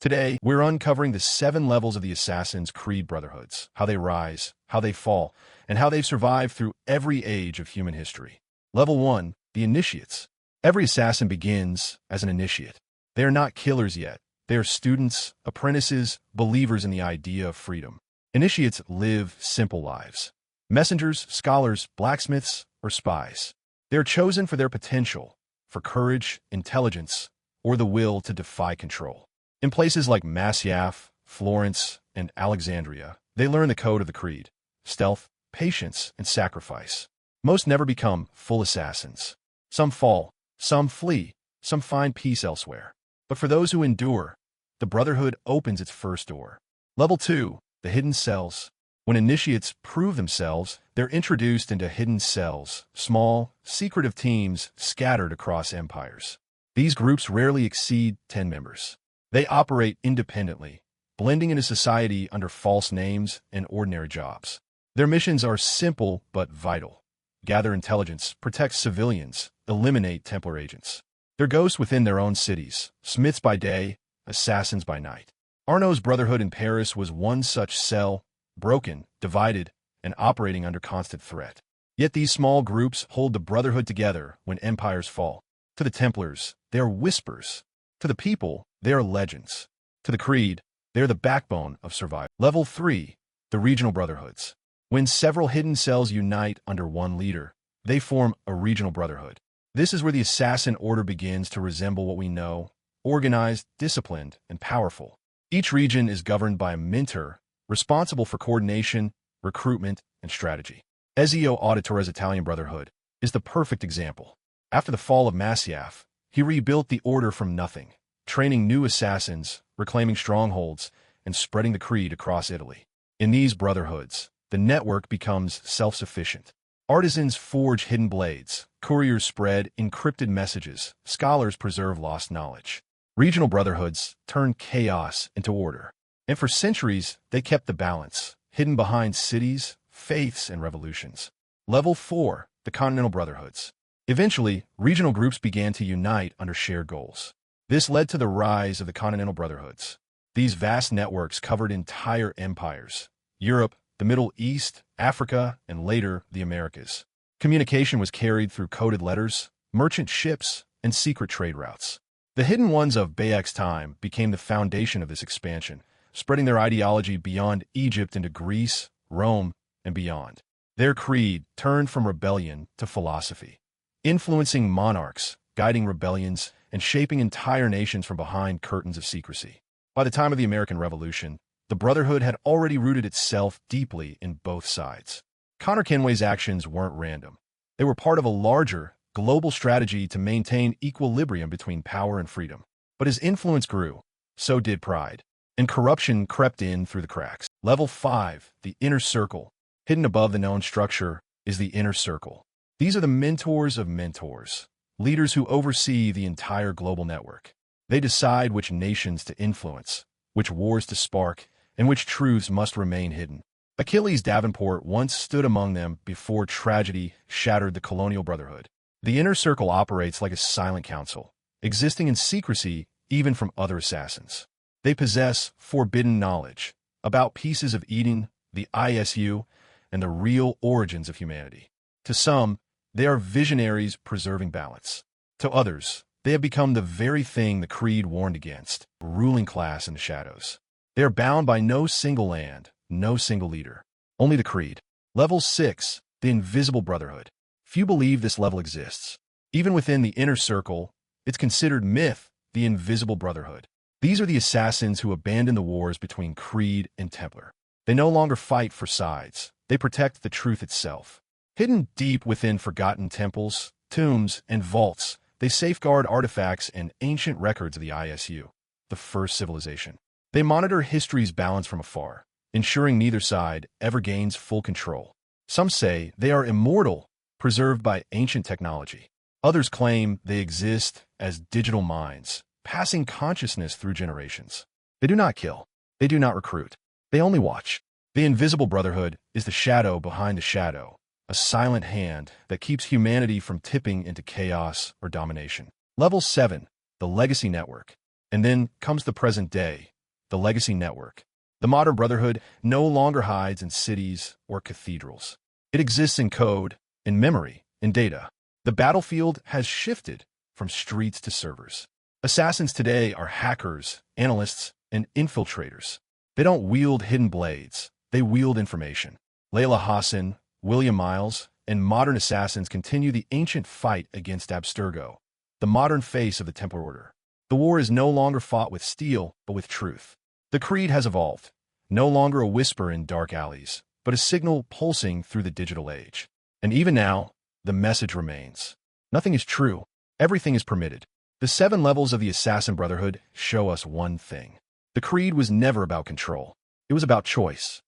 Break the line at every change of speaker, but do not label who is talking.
Today, we're uncovering the 7 levels of the Assassin's Creed Brotherhoods, how they rise, how they fall, and how they've survived through every age of human history. Level 1, the Initiates. Every assassin begins as an initiate. They are not killers yet. They are students, apprentices, believers in the idea of freedom. Initiates live simple lives. Messengers, scholars, blacksmiths, or spies. They are chosen for their potential, for courage, intelligence, or the will to defy control. In places like Masyaf, Florence, and Alexandria, they learn the code of the creed: stealth, patience, and sacrifice. Most never become full assassins. Some fall, some flee, some find peace elsewhere. But for those who endure, the Brotherhood opens its first door. Level 2, the Hidden Cells. When initiates prove themselves, they're introduced into hidden cells, small, secretive teams scattered across empires. These groups rarely exceed 10 members. They operate independently, blending into society under false names and ordinary jobs. Their missions are simple but vital: gather intelligence, protect civilians, eliminate Templar agents. They're ghosts within their own cities, smiths by day, assassins by night. Arnaud's Brotherhood in Paris was one such cell, broken, divided, and operating under constant threat. Yet these small groups hold the Brotherhood together when empires fall. To the Templars, they are whispers. To the people, they are legends. To the Creed, they are the backbone of survival. Level 3, the Regional Brotherhoods. When several hidden cells unite under one leader, they form a regional brotherhood. This is where the assassin order begins to resemble what we know: organized, disciplined, and powerful. Each region is governed by a mentor, responsible for coordination, recruitment, and strategy. Ezio Auditore's Italian Brotherhood is the perfect example. After the fall of Masyaf, he rebuilt the order from nothing, training new assassins, reclaiming strongholds, and spreading the creed across Italy. In these brotherhoods, the network becomes self-sufficient. Artisans forge hidden blades, couriers spread encrypted messages, scholars preserve lost knowledge. Regional brotherhoods turn chaos into order. And for centuries, they kept the balance, hidden behind cities, faiths, and revolutions. Level 4, the Continental Brotherhoods. Eventually, regional groups began to unite under shared goals. This led to the rise of the Continental Brotherhoods. These vast networks covered entire empires: Europe, the Middle East, Africa, and later, the Americas. Communication was carried through coded letters, merchant ships, and secret trade routes. The Hidden Ones of Bayek's time became the foundation of this expansion, spreading their ideology beyond Egypt into Greece, Rome, and beyond. Their creed turned from rebellion to philosophy, influencing monarchs, guiding rebellions, and shaping entire nations from behind curtains of secrecy. By the time of the American Revolution, the Brotherhood had already rooted itself deeply in both sides. Connor Kenway's actions weren't random. They were part of a larger, global strategy to maintain equilibrium between power and freedom. But as influence grew, so did pride, and corruption crept in through the cracks. Level 5, the Inner Circle. Hidden above the known structure is the Inner Circle. These are the mentors of mentors, leaders who oversee the entire global network. They decide which nations to influence, which wars to spark, and which truths must remain hidden. Achilles Davenport once stood among them before tragedy shattered the colonial brotherhood. The Inner Circle operates like a silent council, existing in secrecy even from other assassins. They possess forbidden knowledge about pieces of Eden, the ISU, and the real origins of humanity. To some, they are visionaries preserving balance. To others, they have become the very thing the Creed warned against: a ruling class in the shadows. They are bound by no single land, no single leader, only the Creed. Level 6, the Invisible Brotherhood. Few believe this level exists. Even within the Inner Circle, it's considered myth, the Invisible Brotherhood. These are the assassins who abandon the wars between Creed and Templar. They no longer fight for sides. They protect the truth itself. Hidden deep within forgotten temples, tombs, and vaults, they safeguard artifacts and ancient records of the ISU, the first civilization. They monitor history's balance from afar, ensuring neither side ever gains full control. Some say they are immortal, preserved by ancient technology. Others claim they exist as digital minds, passing consciousness through generations. They do not kill. They do not recruit. They only watch. The Invisible Brotherhood is the shadow behind the shadow, a silent hand that keeps humanity from tipping into chaos or domination. Level 7, the Legacy Network. And then comes the present day, the legacy network. The modern Brotherhood no longer hides in cities or cathedrals. It exists in code, in memory, in data. The battlefield has shifted from streets to servers. Assassins today are hackers, analysts, and infiltrators. They don't wield hidden blades. They wield information. Layla Hassan, William Miles, and modern assassins continue the ancient fight against Abstergo, the modern face of the Templar Order. The war is no longer fought with steel, but with truth. The creed has evolved, no longer a whisper in dark alleys, but a signal pulsing through the digital age. And even now, the message remains. Nothing is true. Everything is permitted. The 7 levels of the Assassin Brotherhood show us one thing. The creed was never about control. It was about choice.